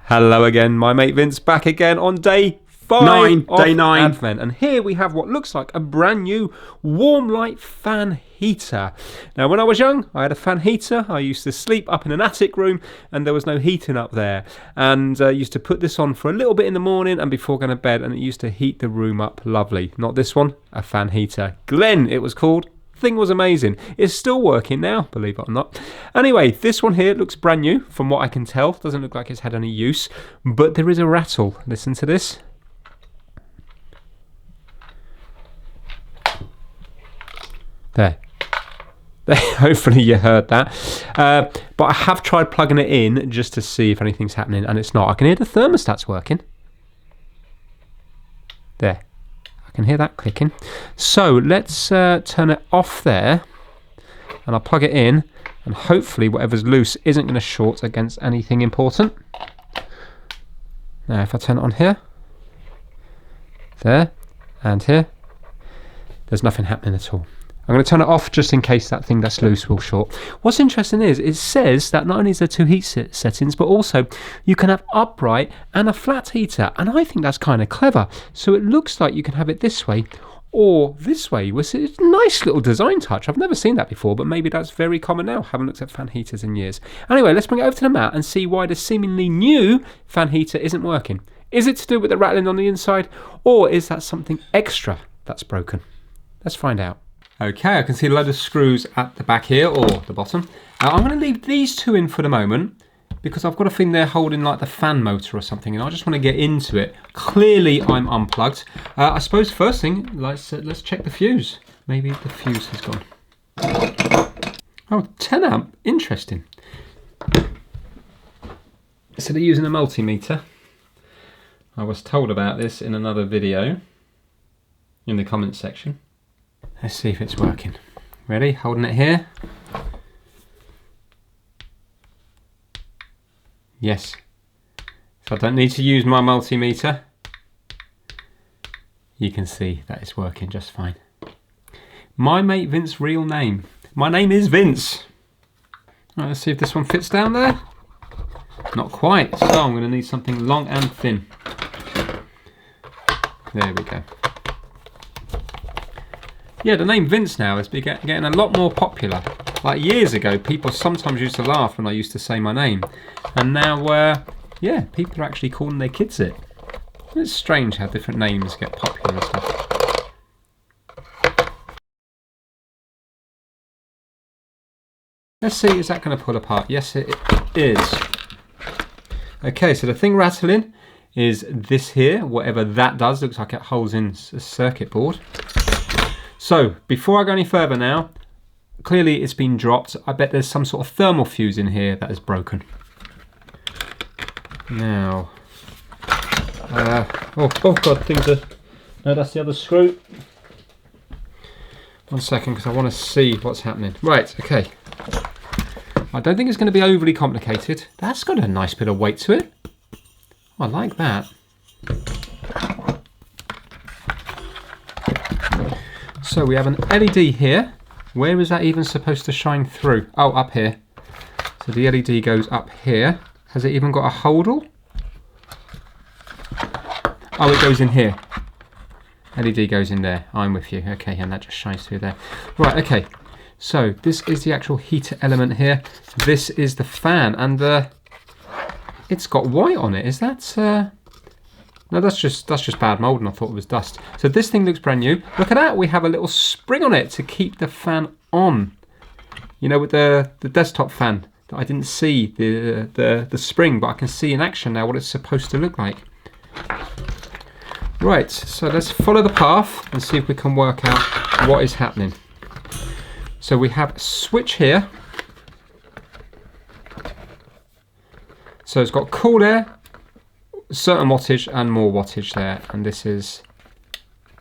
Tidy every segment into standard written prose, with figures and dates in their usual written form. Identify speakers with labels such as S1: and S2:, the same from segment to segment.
S1: Hello again, my mate Vince, back again on day 5 of Advent. And here we have what looks like a brand new warm light fan heater. Now, when I was young, I had a fan heater. I used to sleep up in an attic room and there was no heating up there. And I used to put this on for a little bit in the morning and before going to bed, and it used to heat the room up lovely. Not this one, a fan heater. Glen, it was called. Thing was amazing. It's still working now, believe it or not. Anyway, this one here looks brand new from what I can tell. Doesn't look like it's had any use, but there is a rattle. Listen to this. There. Hopefully you heard that. But I have tried plugging it in just to see if anything's happening, and it's not. I can hear the thermostat's working. There. I can hear that clicking. So let's turn it off there, and I'll plug it in, and hopefully whatever's loose isn't going to short against anything important. Now if I turn it on here, there, and here, there's nothing happening at all. I'm going to turn it off just in case that thing that's loose will short. What's interesting is it says that not only is there two heat settings, but also you can have upright and a flat heater. And I think that's kind of clever. So it looks like you can have it this way or this way. It's a nice little design touch. I've never seen that before, but maybe that's very common now. Haven't looked at fan heaters in years. Anyway, let's bring it over to the mat and see why the seemingly new fan heater isn't working. Is it to do with the rattling on the inside, or is that something extra that's broken? Let's find out. Okay, I can see a load of screws at the back here, or the bottom. I'm going to leave these two in for the moment because I've got a thing they're holding like the fan motor or something, and I just want to get into it. Clearly I'm unplugged. I suppose first thing, let's check the fuse. Maybe the fuse has gone. Oh, 10 amp, interesting. So they're using a multimeter. I was told about this in another video in the comments section. Let's see if it's working. Ready? Holding it here. Yes. So I don't need to use my multimeter. You can see that it's working just fine. My mate Vince's real name. My name is Vince. Right, let's see if this one fits down there. Not quite. So I'm going to need something long and thin. There we go. Yeah, the name Vince now is getting a lot more popular. Like years ago, people sometimes used to laugh when I used to say my name. And now, yeah, people are actually calling their kids it. It's strange how different names get popular and stuff. Let's see, is that going to pull apart? Yes, it is. Okay, so the thing rattling is this here. Whatever that does, looks like it holds in a circuit board. So, before I go any further now, clearly it's been dropped. I bet there's some sort of thermal fuse in here that is broken. Now, oh god, things are, no, that's the other screw. 1 second, because I want to see what's happening. Right, okay. I don't think it's going to be overly complicated. That's got a nice bit of weight to it. I like that. So we have an LED here. Where is that even supposed to shine through? Oh, up here. So the LED goes up here. Has it even got a holdall? Oh, it goes in here. LED goes in there. I'm with you. Okay, and that just shines through there. Right, okay. So this is the actual heater element here. This is the fan, and it's got white on it. Is that... No, that's just bad mould, and I thought it was dust. So this thing looks brand new. Look at that, we have a little spring on it to keep the fan on. You know, with the desktop fan, that I didn't see the spring, but I can see in action now what it's supposed to look like. Right, so let's follow the path and see if we can work out what is happening. So we have a switch here. So it's got cool air, certain wattage and more wattage there, and this is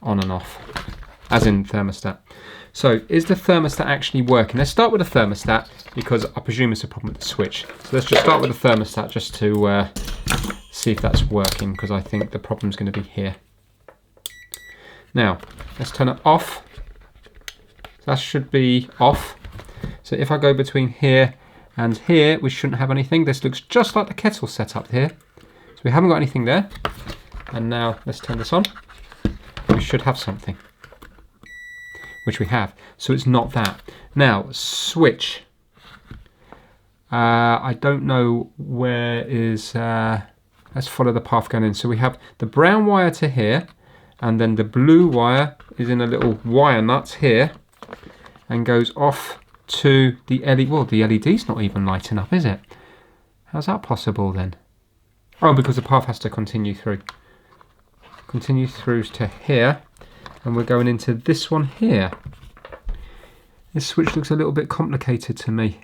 S1: on and off, as in thermostat. So is the thermostat actually working? Let's start with the thermostat because I presume it's a problem with the switch. So let's just start with the thermostat just to see if that's working, because I think the problem's going to be here. Now let's turn it off. That should be off. So if I go between here and here, we shouldn't have anything. This looks just like the kettle setup here. we haven't got anything there. And now let's turn this on. We should have something, which we have. So it's not that. Now, switch. I don't know where is... let's follow the path going in. So we have the brown wire to here, and then the blue wire is in a little wire nut here, and goes off to the LED. Well, the LED's not even lighting up, is it? How's that possible then? Oh, because the path has to continue through. Continue through to here, and we're going into this one here. This switch looks a little bit complicated to me.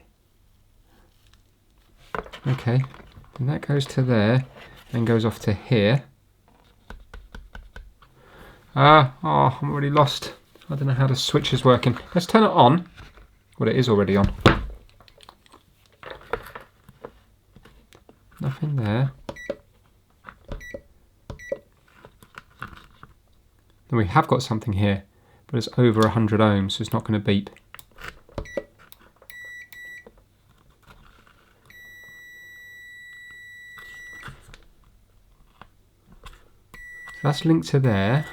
S1: Okay, and that goes to there and goes off to here. Oh, I'm already lost. I don't know how the switch is working. Let's turn it on. Well, it is already on. Nothing there. And we have got something here, but it's over 100 ohms, so it's not going to beep. So that's linked to there.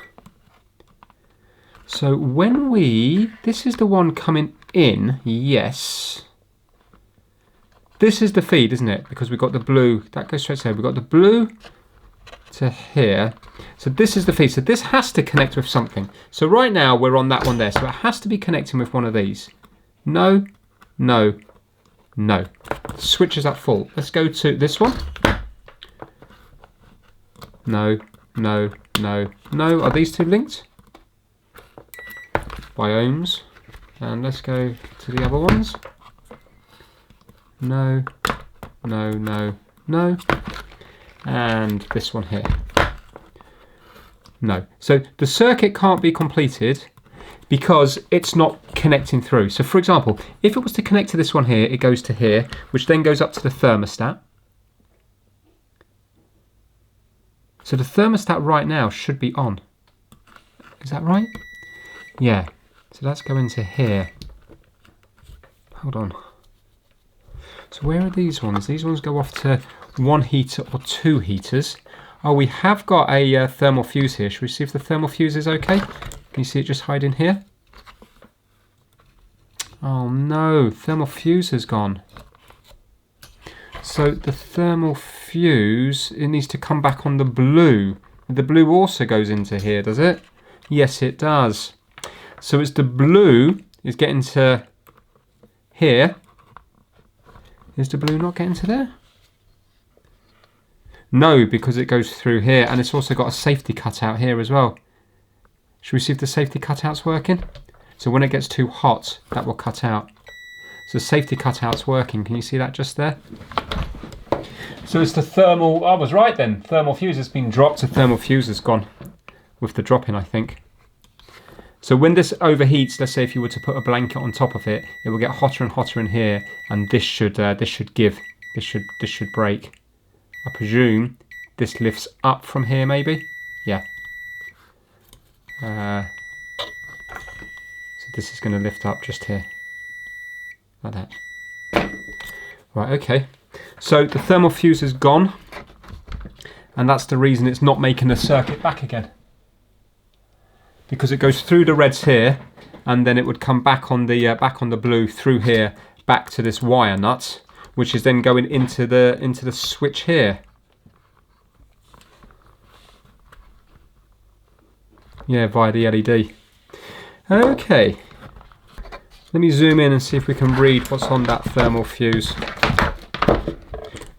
S1: So when this is the one coming in, yes. This is the feed, isn't it? Because we've got the blue, that goes straight to here. We've got the blue to here. So this is the feed. So this has to connect with something. So right now we're on that one there. So it has to be connecting with one of these. No, no, no. Switch is at full. Let's go to this one. No, no, no, no. Are these two linked? By ohms. And let's go to the other ones. No, no, no, no. And this one here. No. So the circuit can't be completed because it's not connecting through. So for example, if it was to connect to this one here, it goes to here, which then goes up to the thermostat. So the thermostat right now should be on. Is that right? Yeah. So that's going to here. Hold on. So where are these ones? These ones go off to one heater or two heaters. Oh, we have got a thermal fuse here. Should we see if the thermal fuse is okay? Can you see it just hiding here? Oh no, thermal fuse has gone. So the thermal fuse, it needs to come back on the blue. The blue also goes into here, does it? Yes, it does. So it's the blue is getting to here. Is the blue not getting to there? No, because it goes through here, and it's also got a safety cutout here as well. Should we see if the safety cutout's working? So when it gets too hot, that will cut out. So the safety cutout's working. Can you see that just there? So it's the thermal, I was right then. Thermal fuse has been dropped, the thermal fuse has gone with the drop in, I think. So when this overheats, let's say if you were to put a blanket on top of it, it will get hotter and hotter in here, and this should give, this should break. I presume this lifts up from here, maybe. Yeah. So this is going to lift up just here, like that. Right. Okay. So the thermal fuse is gone, and that's the reason it's not making the circuit back again. Because it goes through the reds here, and then it would come back on the blue through here, back to this wire nut, which is then going into the switch here. Yeah, via the LED. Okay. Let me zoom in and see if we can read what's on that thermal fuse.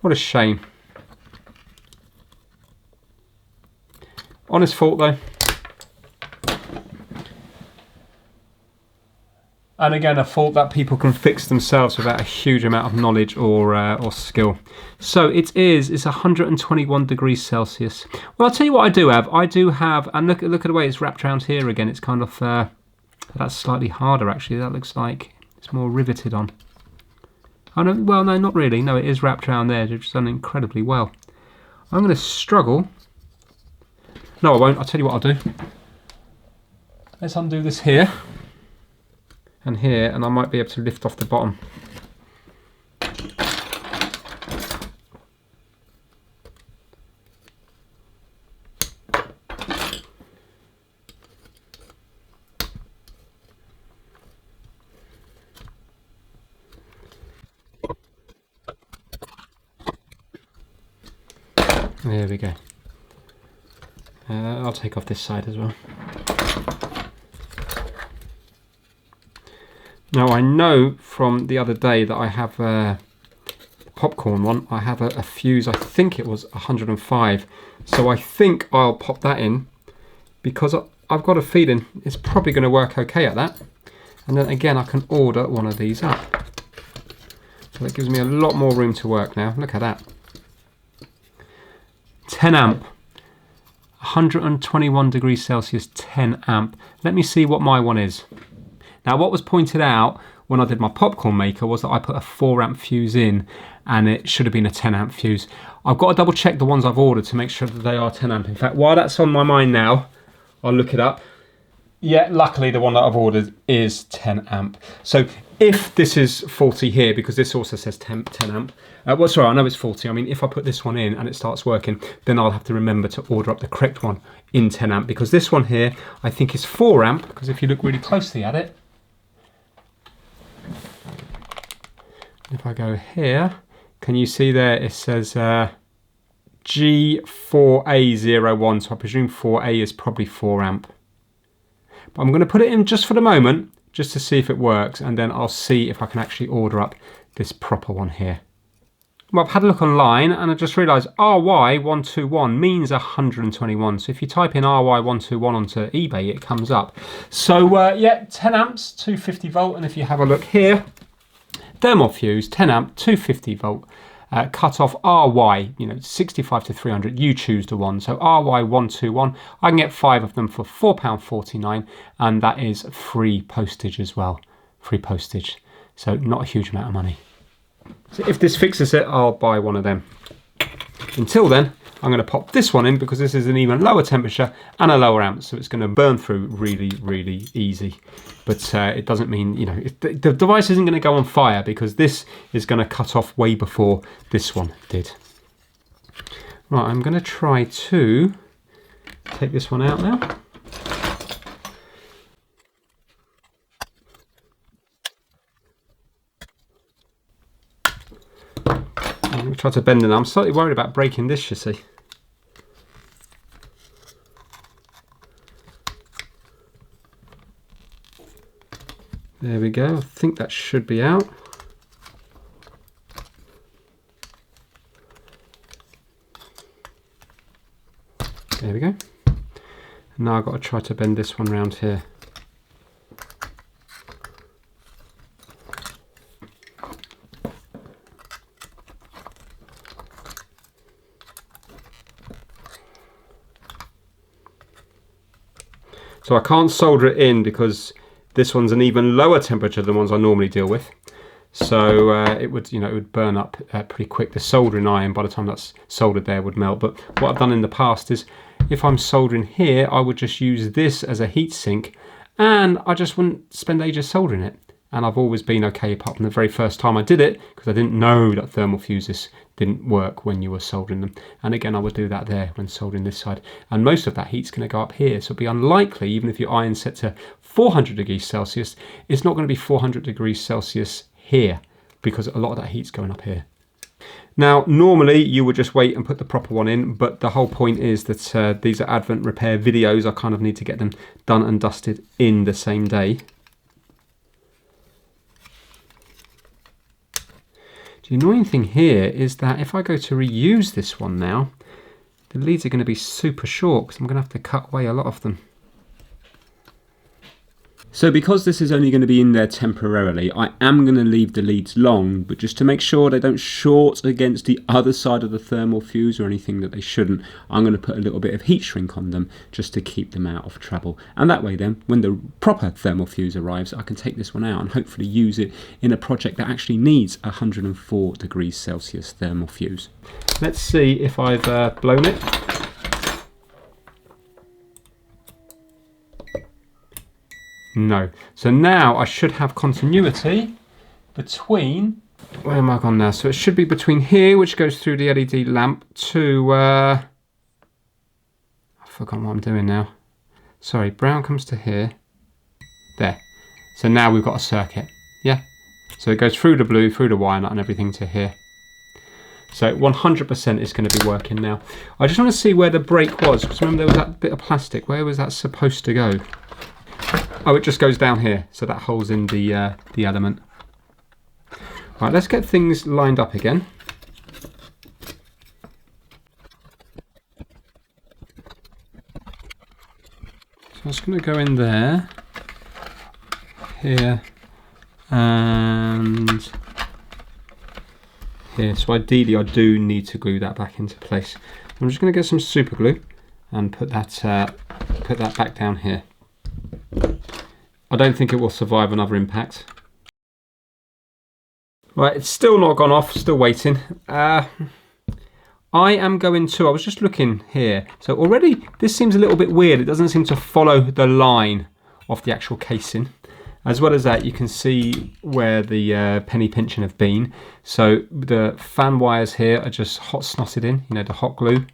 S1: What a shame. Honest fault though. And again, a fault that people can fix themselves without a huge amount of knowledge or skill. So it's 121 degrees Celsius. Well, I'll tell you what I do have, and look at the way it's wrapped around here again. It's kind of, that's slightly harder actually. That looks like it's more riveted on. Oh no, well no, not really. No, it is wrapped around there. It's done incredibly well. I'm going to struggle. No, I won't. I'll tell you what I'll do. Let's undo this here. And here, and I might be able to lift off the bottom. There we go. I'll take off this side as well. Now I know from the other day that I have a popcorn one. I have a fuse, I think it was 105. So I think I'll pop that in because I've got a feeling it's probably going to work okay at that. And then again, I can order one of these up. So that gives me a lot more room to work now. Look at that. 10 amp. 121 degrees Celsius, 10 amp. Let me see what my one is. Now what was pointed out when I did my popcorn maker was that I put a 4 amp fuse in and it should have been a 10 amp fuse. I've got to double check the ones I've ordered to make sure that they are 10 amp. In fact, while that's on my mind now, I'll look it up. Yeah, luckily the one that I've ordered is 10 amp. So if this is faulty here, because this also says 10 amp, well, sorry, I know it's faulty. I mean, if I put this one in and it starts working, then I'll have to remember to order up the correct one in 10 amp, because this one here, I think is 4 amp, because if you look really closely at it, if I go here, can you see there, it says G4A01, so I presume 4A is probably 4 amp. But I'm going to put it in just for the moment, just to see if it works, and then I'll see if I can actually order up this proper one here. Well, I've had a look online and I just realised RY121 means 121. So if you type in RY121 onto eBay, it comes up. So yeah, 10 amps, 250 volt. And if you have a look here, thermal fuse, 10 amp, 250 volt, cut off RY, 65 to 300, you choose the one. So RY121, I can get 5 of them for £4.49, and that is free postage as well, free postage. So not a huge amount of money. So if this fixes it, I'll buy one of them. Until then, I'm going to pop this one in because this is an even lower temperature and a lower amp, so it's going to burn through really, really easy. But it doesn't mean, the device isn't going to go on fire, because this is going to cut off way before this one did. Right, I'm going to try to take this one out now. I'm going to try to bend it. I'm slightly worried about breaking this, you see. There we go. I think that should be out. There we go. Now I've got to try to bend this one round here. So I can't solder it in because this one's an even lower temperature than the ones I normally deal with. So it would burn up pretty quick. The soldering iron, by the time that's soldered there, would melt. But what I've done in the past is, if I'm soldering here, I would just use this as a heat sink, and I just wouldn't spend ages soldering it. And I've always been okay, apart from the very first time I did it, because I didn't know that thermal fuses didn't work when you were soldering them. And again, I would do that there when soldering this side. And most of that heat's going to go up here, so it'll be unlikely, even if your iron's set to 400 degrees Celsius, it's not going to be 400 degrees Celsius here, because a lot of that heat's going up here. Now, normally you would just wait and put the proper one in, but the whole point is that these are Advent repair videos. I kind of need to get them done and dusted in the same day. The annoying thing here is that if I go to reuse this one now, the leads are going to be super short, because I'm going to have to cut away a lot of them. So because this is only going to be in there temporarily, I am going to leave the leads long, but just to make sure they don't short against the other side of the thermal fuse or anything that they shouldn't, I'm going to put a little bit of heat shrink on them just to keep them out of trouble. And that way then, when the proper thermal fuse arrives, I can take this one out and hopefully use it in a project that actually needs 104 degrees Celsius thermal fuse. Let's see if I've blown it. No. So now I should have continuity between, where am I gone now? So it should be between here, which goes through the LED lamp, to, I've forgotten what I'm doing now. Sorry, brown comes to here. There. So now we've got a circuit. Yeah. So it goes through the blue, through the wire nut and everything to here. So 100% is going to be working now. I just want to see where the break was, because remember there was that bit of plastic. Where was that supposed to go? Oh, it just goes down here, so that holds in the element. Right, let's get things lined up again. So it's going to go in there, here, and here. So ideally I do need to glue that back into place. I'm just going to get some super glue and put that back down here. I don't think it will survive another impact. Right, it's still not gone off, still waiting. I am going to, I was just looking here. So already this seems a little bit weird. It doesn't seem to follow the line of the actual casing. As well as that, you can see where the penny pinching have been. So the fan wires here are just hot snotted in, you know, the hot glue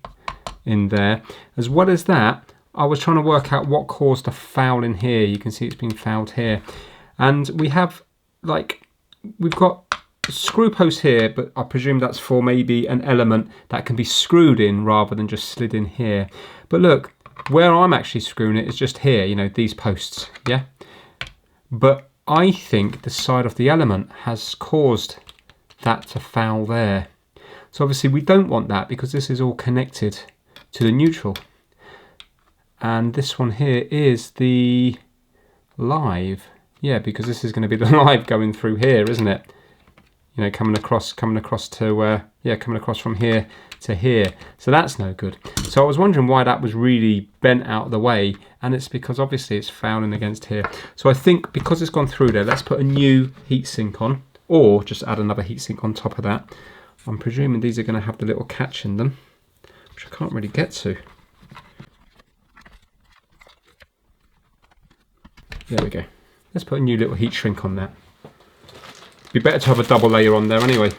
S1: in there. As well as that, I was trying to work out what caused the foul in here. You can see it's been fouled here. And we have, like, we've got screw posts here, but I presume that's for maybe an element that can be screwed in rather than just slid in here. But look, where I'm actually screwing it is just here, you know, these posts, yeah? But I think the side of the element has caused that to foul there. So obviously we don't want that because this is all connected to the neutral. And this one here is the live. Yeah, because this is going to be the live going through here, isn't it? You know, coming across to, coming across from here to here. So that's no good. So I was wondering why that was really bent out of the way. And it's because obviously it's fouling against here. So I think because it's gone through there, let's put a new heatsink on, or just add another heatsink on top of that. I'm presuming these are going to have the little catch in them, which I can't really get to. There we go. Let's put a new little heat shrink on that. Be better to have a double layer on there anyway.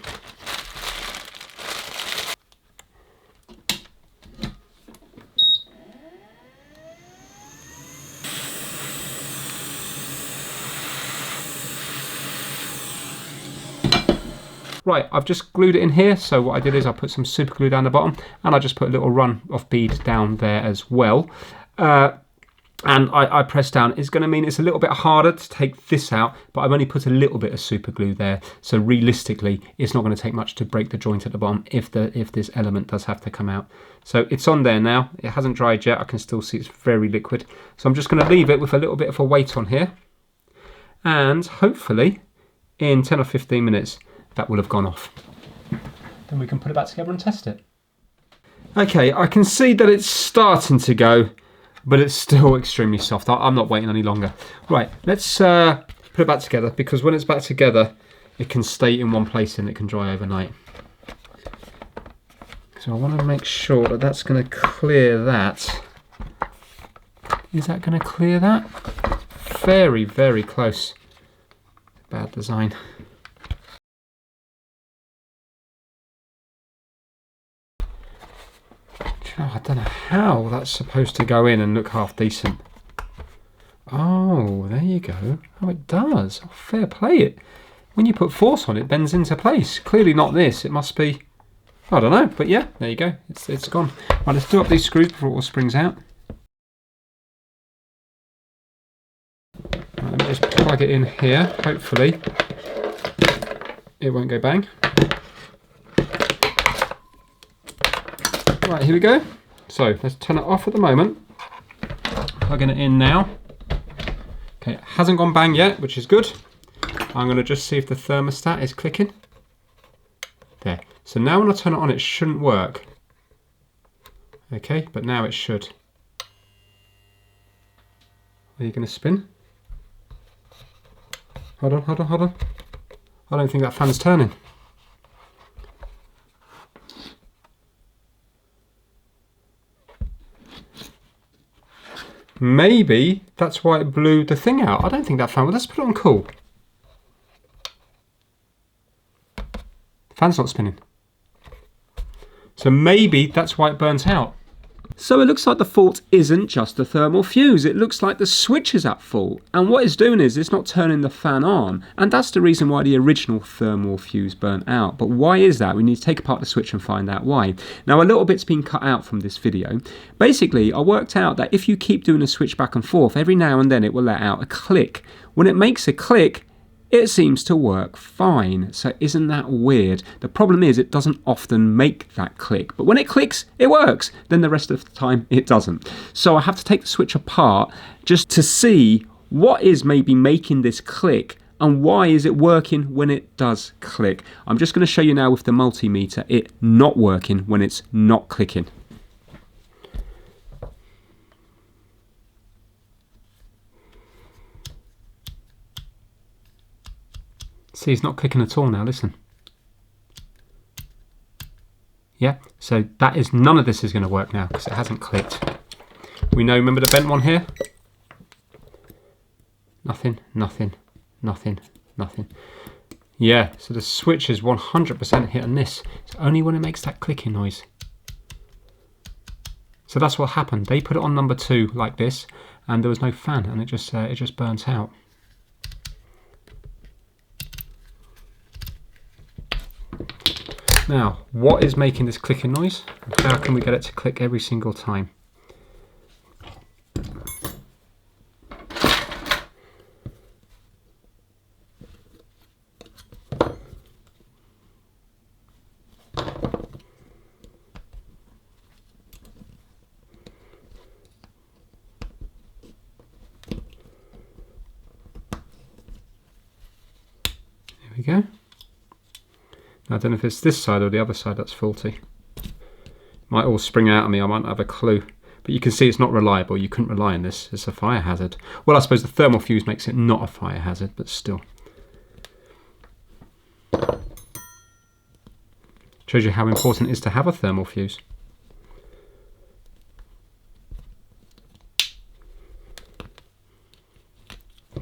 S1: Right, I've just glued it in here. So what I did is I put some super glue down the bottom, and I just put a little run of bead down there as well. And I press down. It's going to mean it's a little bit harder to take this out, but I've only put a little bit of super glue there. So realistically, it's not going to take much to break the joint at the bottom if this element does have to come out. So it's on there now. It hasn't dried yet. I can still see it's very liquid. So I'm just going to leave it with a little bit of a weight on here. And hopefully in 10 or 15 minutes, that will have gone off. Then we can put it back together and test it. Okay, I can see that it's starting to go, but it's still extremely soft. I'm not waiting any longer. Right, let's put it back together, because when it's back together, it can stay in one place and it can dry overnight. So I want to make sure that that's going to clear that. Is that going to clear that? Very, very close. Bad design. Oh, I don't know how that's supposed to go in and look half decent. Oh, there you go. Oh, it does. Oh, fair play it. When you put force on it, it bends into place. Clearly not this. It must be, I don't know. But yeah, there you go. It's gone. Right, let's do up these screws before it all springs out. Right, let me just plug it in here. Hopefully it won't go bang. Right, here we go. So let's turn it off at the moment. Plugging it in now. Okay, it hasn't gone bang yet, which is good. I'm going to just see if the thermostat is clicking. There. So now when I turn it on, it shouldn't work. Okay, but now it should. Are you going to spin? Hold on, hold on, hold on. I don't think that fan's turning. Maybe that's why it blew the thing out. I don't think that fan. Well, let's put it on cool. The fan's not spinning. So maybe that's why it burnt out. So it looks like the fault isn't just the thermal fuse, it looks like the switch is at fault, and what it's doing is it's not turning the fan on, and that's the reason why the original thermal fuse burnt out. But why is that? We need to take apart the switch and find out why. Now a little bit's been cut out from this video. Basically I worked out that if you keep doing a switch back and forth, every now and then it will let out a click. When it makes a click, it seems to work fine. So isn't that weird? The problem is it doesn't often make that click, but when it clicks, it works. Then the rest of the time it doesn't. So I have to take the switch apart just to see what is maybe making this click and why is it working when it does click. I'm just going to show you now with the multimeter it not working when it's not clicking. See, it's not clicking at all now, listen. Yeah, so that is, none of this is going to work now because it hasn't clicked. We know, remember the bent one here? Nothing, nothing, nothing, nothing. Yeah, so the switch is 100% hit on this. It's only when it makes that clicking noise. So that's what happened. They put it on number 2 like this and there was no fan and it just burnt out. Now, what is making this clicking noise? And how can we get it to click every single time? There we go. I don't know if it's this side or the other side that's faulty. Might all spring out on me, I might not have a clue. But you can see it's not reliable, you couldn't rely on this, it's a fire hazard. Well, I suppose the thermal fuse makes it not a fire hazard, but still. Shows you how important it is to have a thermal fuse.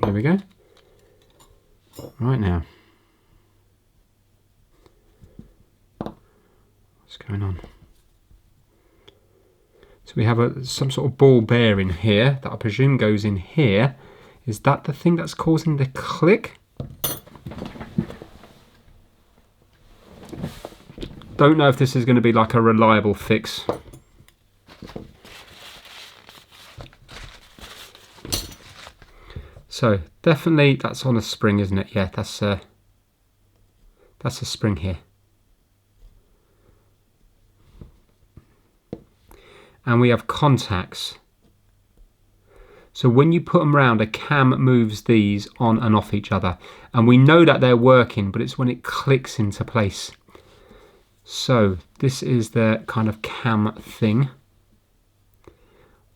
S1: Here we go. Right now. What's going on? So we have some sort of ball bearing here that I presume goes in here. Is that the thing that's causing the click? Don't know if this is going to be like a reliable fix. So definitely that's on a spring, isn't it? Yeah, that's a spring here. And we have contacts. So when you put them round, a cam moves these on and off each other. And we know that they're working, but it's when it clicks into place. So this is the kind of cam thing.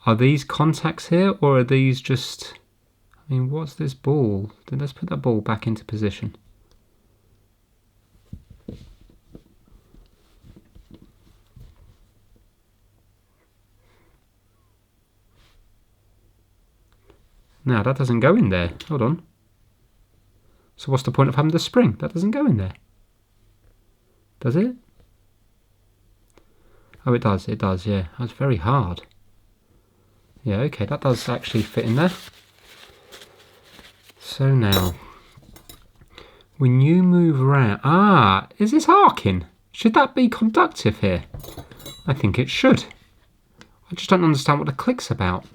S1: Are these contacts here, or are these just... I mean, what's this ball? Let's put that ball back into position. Now that doesn't go in there. Hold on. So what's the point of having the spring? That doesn't go in there. Does it? Oh, it does. It does, yeah. That's very hard. Yeah, okay. That does actually fit in there. So now, when you move around... Ah, is this arcing? Should that be conductive here? I think it should. I just don't understand what the click's about.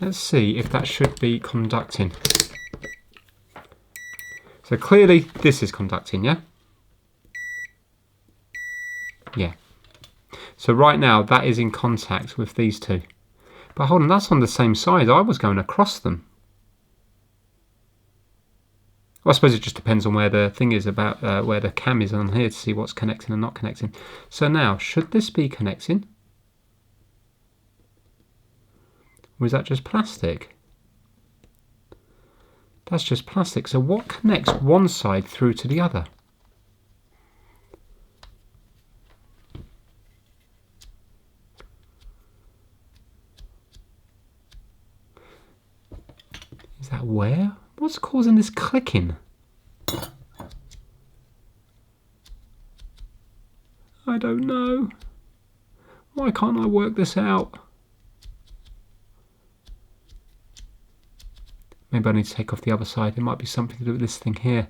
S1: Let's see if that should be conducting. So clearly this is conducting, yeah? Yeah. So right now that is in contact with these two. But hold on, that's on the same side. I was going across them. Well, I suppose it just depends on where the thing is about, where the cam is on here to see what's connecting and not connecting. So now, should this be connecting? Or is that just plastic? That's just plastic. So what connects one side through to the other? Is that where? What's causing this clicking? I don't know. Why can't I work this out? Maybe I need to take off the other side. There might be something to do with this thing here.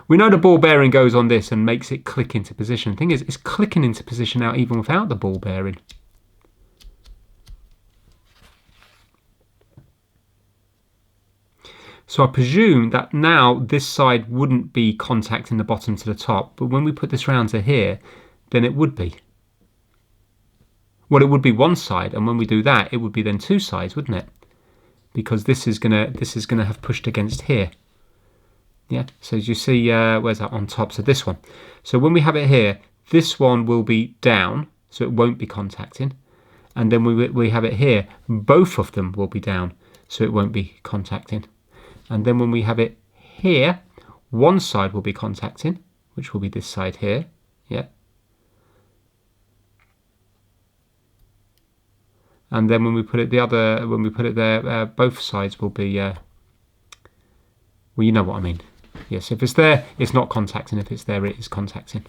S1: We know the ball bearing goes on this and makes it click into position. The thing is, it's clicking into position now even without the ball bearing. So I presume that now this side wouldn't be contacting the bottom to the top, but when we put this round to here, then it would be. Well, it would be one side, and when we do that, it would be then two sides, wouldn't it? Because this is gonna have pushed against here. Yeah. So as you see, where's that on top? So this one. So when we have it here, this one will be down, so it won't be contacting, and then we have it here, both of them will be down, so it won't be contacting. And then when we have it here, one side will be contacting, which will be this side here. Yeah. And then when we put it there, both sides will be, well, you know what I mean. Yes, if it's there, it's not contacting. If it's there, it is contacting.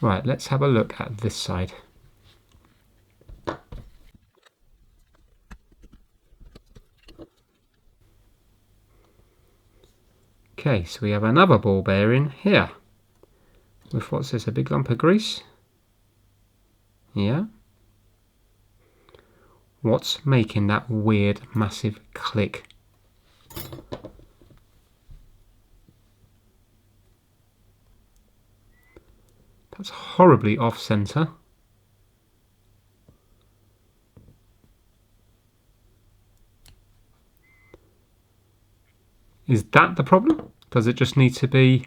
S1: Right, let's have a look at this side. Okay, so we have another ball bearing here with, what's this, a big lump of grease? Yeah. What's making that weird massive click? That's horribly off center. Is that the problem? Does it just need to be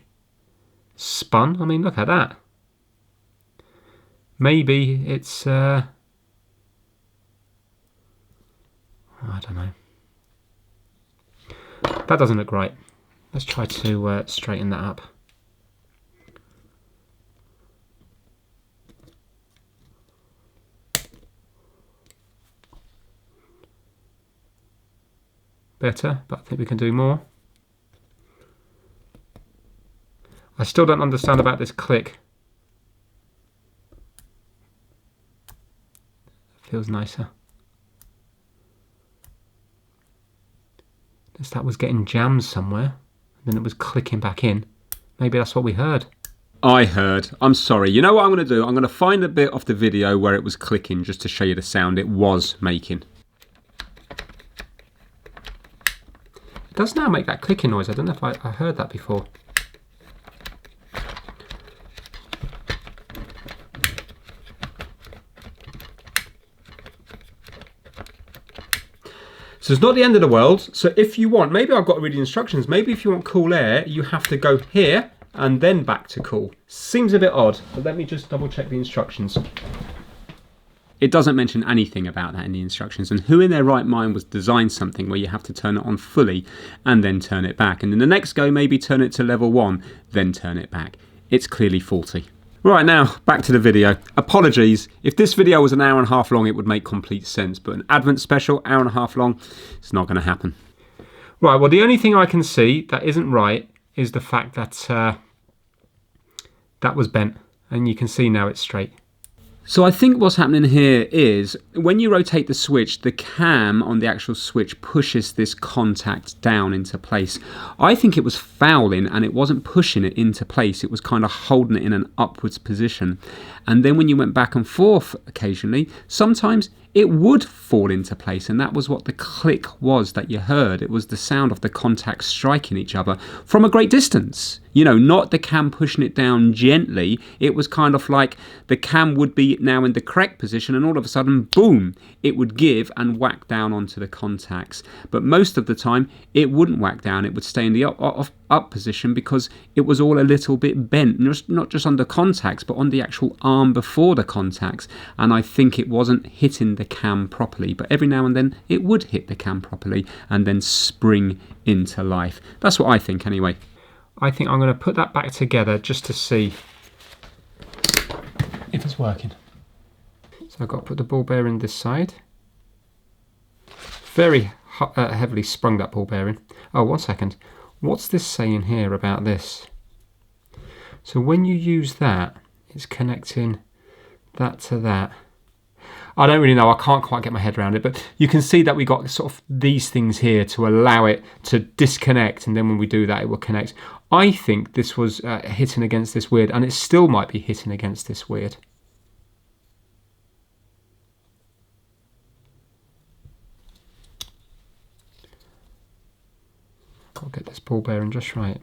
S1: spun? I mean, look at that. Maybe it's, I don't know. That doesn't look right. Let's try to straighten that up. Better, but I think we can do more. I still don't understand about this click. Feels nicer. Guess that was getting jammed somewhere, and then it was clicking back in. Maybe that's what we heard. I heard. I'm sorry. You know what I'm going to do? I'm going to find a bit of the video where it was clicking just to show you the sound it was making. It does now make that clicking noise. I don't know if I heard that before. So it's not the end of the world. So if you want, maybe I've got to read the instructions. Maybe if you want cool air, you have to go here and then back to cool. Seems a bit odd, but let me just double check the instructions. It doesn't mention anything about that in the instructions, and who in their right mind was designed something where you have to turn it on fully and then turn it back, and in the next go maybe turn it to level 1, then turn it back. It's clearly faulty. Right, now back to the video. Apologies, if this video was an hour and a half long it would make complete sense, but an Advent special, hour and a half long, it's not going to happen. Right, well the only thing I can see that isn't right is the fact that that was bent, and you can see now it's straight. So I think what's happening here is when you rotate the switch, the cam on the actual switch pushes this contact down into place. I think it was fouling and it wasn't pushing it into place. It was kind of holding it in an upwards position. And then when you went back and forth occasionally, sometimes it would fall into place, and that was what the click was that you heard. It was the sound of the contacts striking each other from a great distance. You know, not the cam pushing it down gently. It was kind of like the cam would be now in the correct position, and all of a sudden, boom, it would give and whack down onto the contacts. But most of the time, it wouldn't whack down. It would stay in the up position because it was all a little bit bent, not just on the contacts, but on the actual arm before the contacts. And I think it wasn't hitting the cam properly, but every now and then it would hit the cam properly and then spring into life. That's what I think anyway. I think I'm going to put that back together just to see if it's working. So I've got to put the ball bearing this side. Very heavily sprung that ball bearing. Oh, 1 second. What's this saying here about this? So when you use that, it's connecting that to that. I don't really know, I can't quite get my head around it, but you can see that we got sort of these things here to allow it to disconnect, and then when we do that it will connect. I think this was hitting against this weird, and it still might be hitting against this weird. Got to get this ball bearing just right.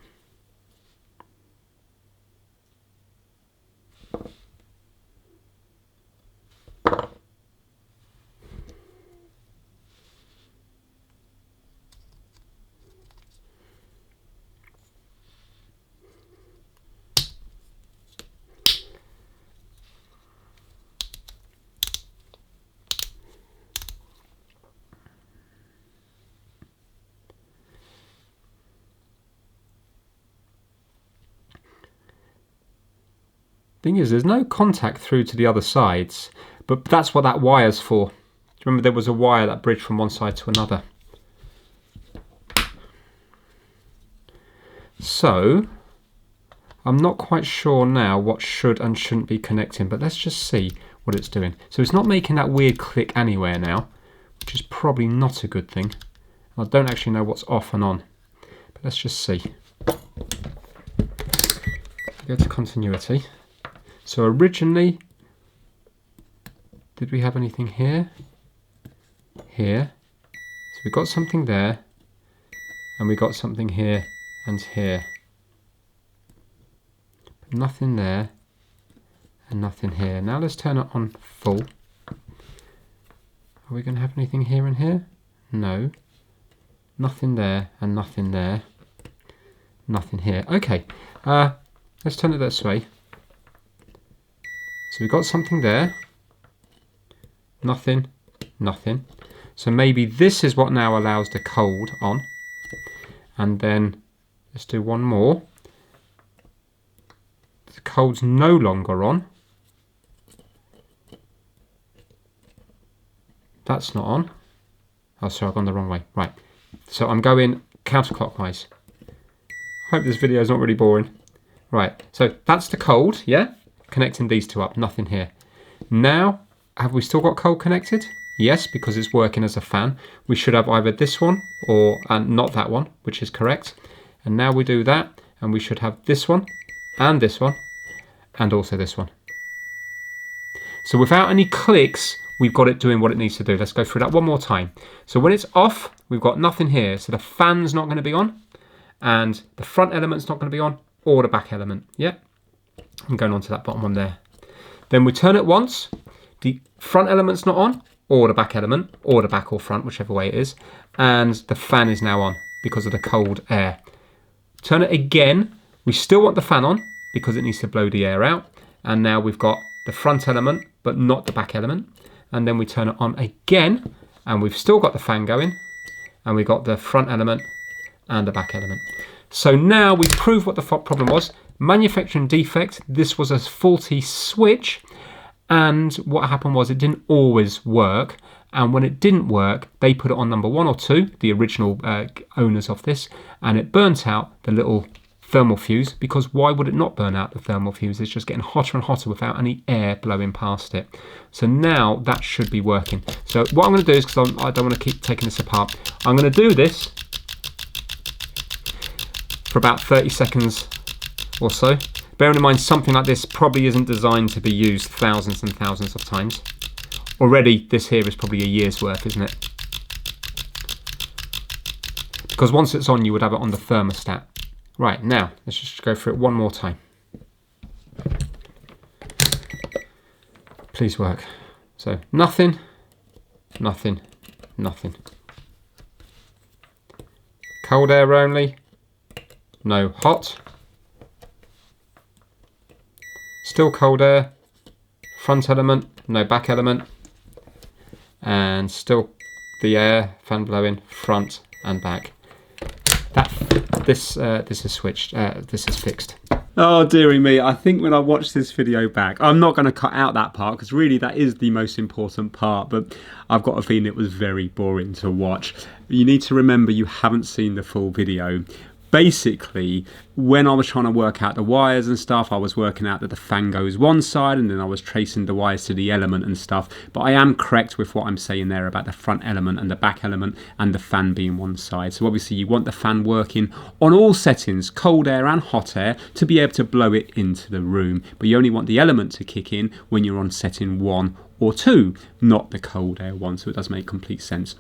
S1: Thing is, there's no contact through to the other sides, but that's what that wire's for. Do you remember there was a wire that bridged from one side to another? So, I'm not quite sure now what should and shouldn't be connecting, but let's just see what it's doing. So it's not making that weird click anywhere now, which is probably not a good thing. I don't actually know what's off and on, but let's just see. Go to continuity. So originally, did we have anything here? Here. So we got something there, and we got something here and here. But nothing there, and nothing here. Now let's turn it on full. Are we going to have anything here and here? No. Nothing there, and nothing there. Nothing here. Okay, let's turn it this way. So we've got something there, nothing, nothing. So maybe this is what now allows the cold on. And then let's do one more. The cold's no longer on. That's not on. Oh, sorry, I've gone the wrong way. Right, so I'm going counterclockwise. Hope this video is not really boring. Right, so that's the cold, yeah? Connecting these two up, nothing here. Now, have we still got cold connected? Yes, because it's working as a fan. We should have either this one or not that one, which is correct. And now we do that, and we should have this one, and also this one. So without any clicks, we've got it doing what it needs to do. Let's go through that one more time. So when it's off, we've got nothing here. So the fan's not going to be on, and the front element's not going to be on, or the back element. Yeah. I'm going on to that bottom one there. Then we turn it once, the front element's not on, or the back element, or the back or front, whichever way it is, and the fan is now on because of the cold air. Turn it again, we still want the fan on because it needs to blow the air out, and now we've got the front element but not the back element, and then we turn it on again, and we've still got the fan going, and we've got the front element and the back element. So now we've proved what the problem was. Manufacturing defect, this was a faulty switch, and what happened was it didn't always work, and when it didn't work they put it on number 1 or 2, the original owners of this, and it burnt out the little thermal fuse, because why would it not burn out the thermal fuse? It's just getting hotter and hotter without any air blowing past it. So now that should be working. So what I'm going to do is, because I don't want to keep taking this apart, I'm going to do this for about 30 seconds or so. Bearing in mind something like this probably isn't designed to be used thousands and thousands of times. Already this here is probably a year's worth, isn't it? Because once it's on you would have it on the thermostat. Right, now let's just go through it one more time. Please work. So nothing, nothing, nothing. Cold air only, no hot. Still cold air, front element, no back element, and still the air, fan blowing, front and back. This is switched, this is fixed. Oh, dearie me. I think when I watch this video back, I'm not going to cut out that part because really that is the most important part, but I've got a feeling it was very boring to watch. You need to remember you haven't seen the full video. Basically, when I was trying to work out the wires and stuff, I was working out that the fan goes one side and then I was tracing the wires to the element and stuff. But I am correct with what I'm saying there about the front element and the back element and the fan being one side. So obviously you want the fan working on all settings, cold air and hot air, to be able to blow it into the room. But you only want the element to kick in when you're on setting 1 or 2, not the cold air one. So it does make complete sense.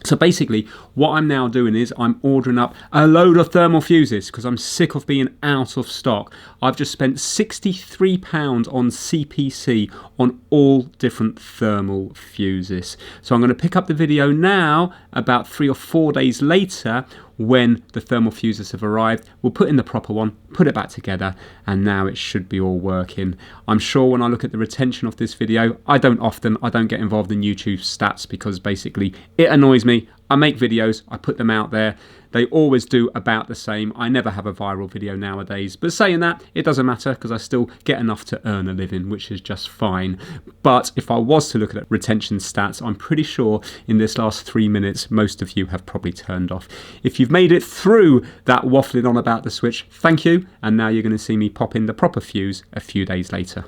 S1: So basically what I'm now doing is I'm ordering up a load of thermal fuses because I'm sick of being out of stock. I've just spent £63 on CPC on all different thermal fuses. So I'm going to pick up the video now about 3 or 4 days later when the thermal fuses have arrived. We'll put in the proper one, put it back together, and now it should be all working. I'm sure when I look at the retention of this video, I don't get involved in YouTube stats because basically it annoys me. I make videos, I put them out there. They always do about the same. I never have a viral video nowadays. But saying that, it doesn't matter because I still get enough to earn a living, which is just fine. But if I was to look at retention stats, I'm pretty sure in this last 3 minutes, most of you have probably turned off. If you've made it through that waffling on about the switch, thank you. And now you're going to see me pop in the proper fuse a few days later.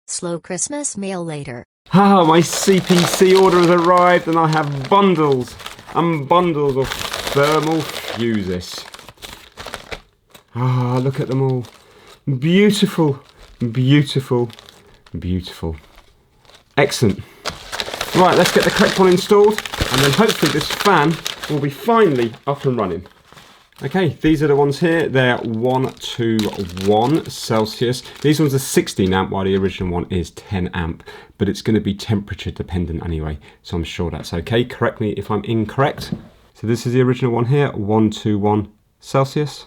S2: Slow Christmas mail later.
S1: Ah, my CPC order has arrived and I have bundles and bundles of thermal fuses. Ah, look at them all. Beautiful, beautiful, beautiful. Excellent. Right, let's get the correct one installed and then hopefully this fan will be finally up and running. Okay, these are the ones here. They're 121 Celsius. These ones are 16 amp while the original one is 10 amp, but it's going to be temperature dependent anyway, so I'm sure that's okay. Correct me if I'm incorrect. So this is the original one here, 121 Celsius.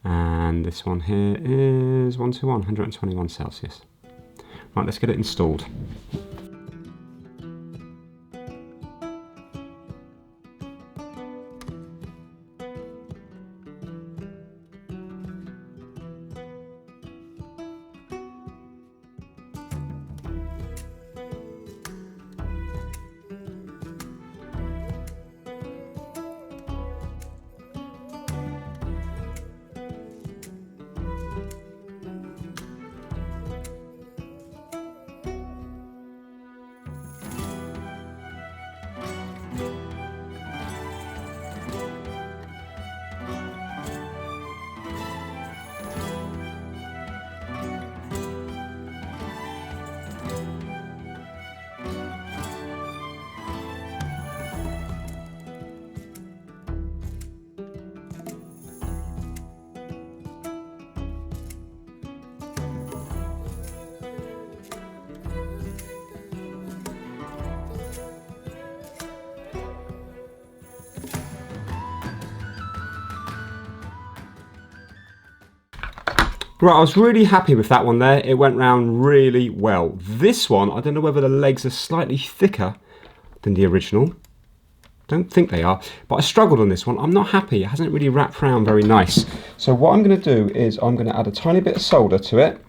S1: And this one here is 121 Celsius. Right, let's get it installed. Right, I was really happy with that one there. It went round really well. This one, I don't know whether the legs are slightly thicker than the original. Don't think they are, but I struggled on this one. I'm not happy. It hasn't really wrapped around very nice. So what I'm going to do is I'm going to add a tiny bit of solder to it,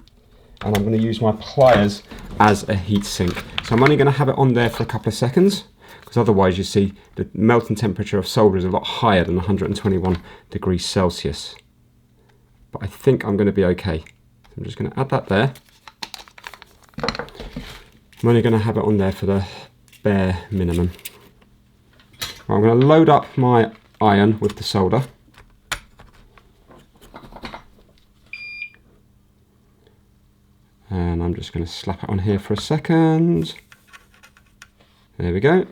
S1: and I'm going to use my pliers as a heat sink. So I'm only going to have it on there for a couple of seconds, because otherwise you see the melting temperature of solder is a lot higher than 121 degrees Celsius. But I think I'm going to be okay. So I'm just going to add that there. I'm only going to have it on there for the bare minimum. Right, I'm going to load up my iron with the solder. And I'm just going to slap it on here for a second. There we go.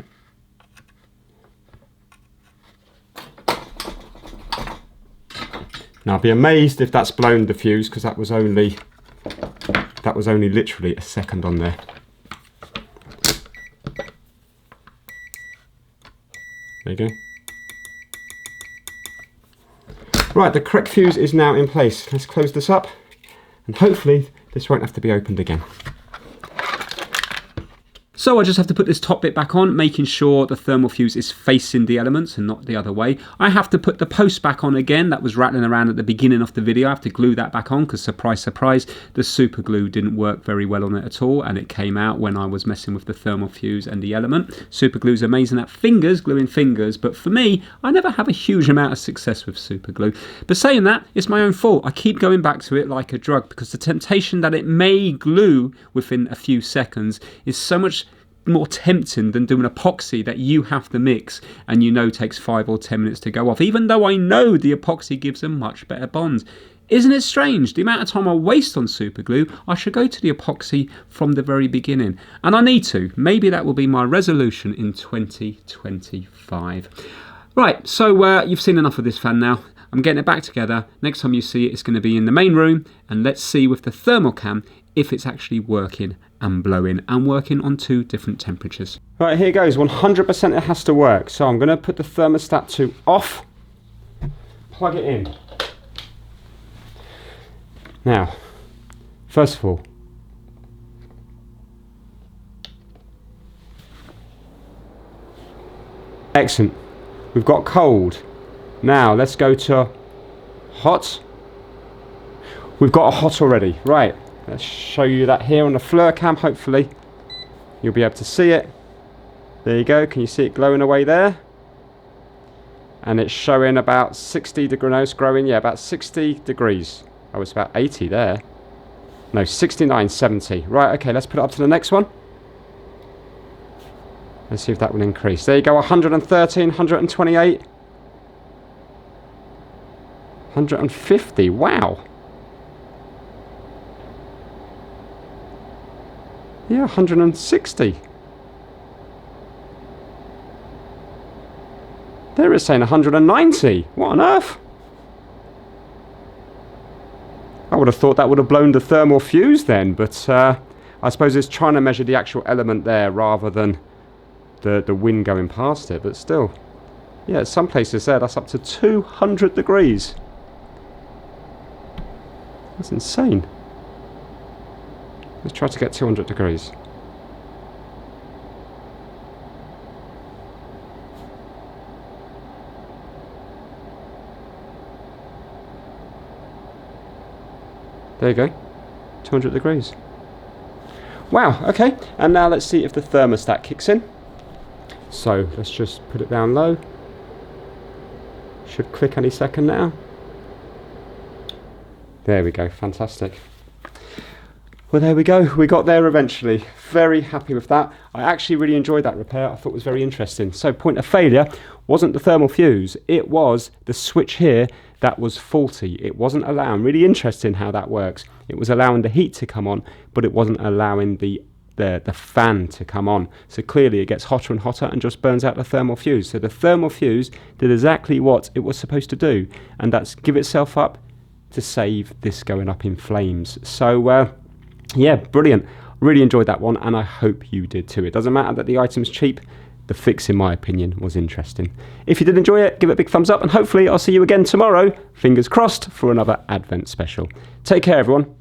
S1: Now I'll be amazed if that's blown the fuse, because that was only literally a second on there. There you go. Right, the correct fuse is now in place. Let's close this up and hopefully this won't have to be opened again. So I just have to put this top bit back on, making sure the thermal fuse is facing the elements and not the other way. I have to put the post back on again. That was rattling around at the beginning of the video. I have to glue that back on because, surprise, surprise, the super glue didn't work very well on it at all, and it came out when I was messing with the thermal fuse and the element. Super glue is amazing at fingers, gluing fingers, but for me, I never have a huge amount of success with super glue. But saying that, it's my own fault. I keep going back to it like a drug because the temptation that it may glue within a few seconds is so much more tempting than doing epoxy that you have to mix and you know takes 5 or 10 minutes to go off, even though I know the epoxy gives a much better bond. Isn't it strange? The amount of time I waste on super glue, I should go to the epoxy from the very beginning. And I need to. Maybe that will be my resolution in 2025. Right, so you've seen enough of this fan now. I'm getting it back together. Next time you see it, it's going to be in the main room, and let's see with the thermal cam if it's actually working and blowing and working on 2 different temperatures. Right, here goes. 100% it has to work. So I'm going to put the thermostat to off, plug it in. Now, first of all, excellent. We've got cold. Now let's go to hot. We've got a hot already. Right, let's show you that here on the FLIR cam. Hopefully you'll be able to see it. There you go. Can you see it glowing away there? And it's showing about 60 degrees. No, it's growing. Yeah, about 60 degrees. Oh, it's about 80 there. No, 69, 70. Right, okay, let's put it up to the next one. Let's see if that will increase. There you go, 113, 128. 150, wow. Yeah, 160. There it's saying 190. What on earth? I would have thought that would have blown the thermal fuse then, but I suppose it's trying to measure the actual element there rather than the wind going past it, but still. Yeah, some places there, that's up to 200 degrees. That's insane. Let's try to get 200 degrees. There you go, 200 degrees. Wow, okay, and now let's see if the thermostat kicks in. So let's just put it down low. Should click any second now. There we go, fantastic. Well, there we go, we got there eventually. Very happy with that. I actually really enjoyed that repair. I thought it was very interesting. So point of failure wasn't the thermal fuse, it was the switch here that was faulty. It wasn't allowing, really interesting how that works. It was allowing the heat to come on, but it wasn't allowing the fan to come on. So clearly it gets hotter and hotter and just burns out the thermal fuse. So the thermal fuse did exactly what it was supposed to do, and that's give itself up to save this going up in flames. So yeah, brilliant. Really enjoyed that one, and I hope you did too. It doesn't matter that the item's cheap. The fix, in my opinion, was interesting. If you did enjoy it, give it a big thumbs up, and hopefully I'll see you again tomorrow, fingers crossed, for another Advent special. Take care, everyone.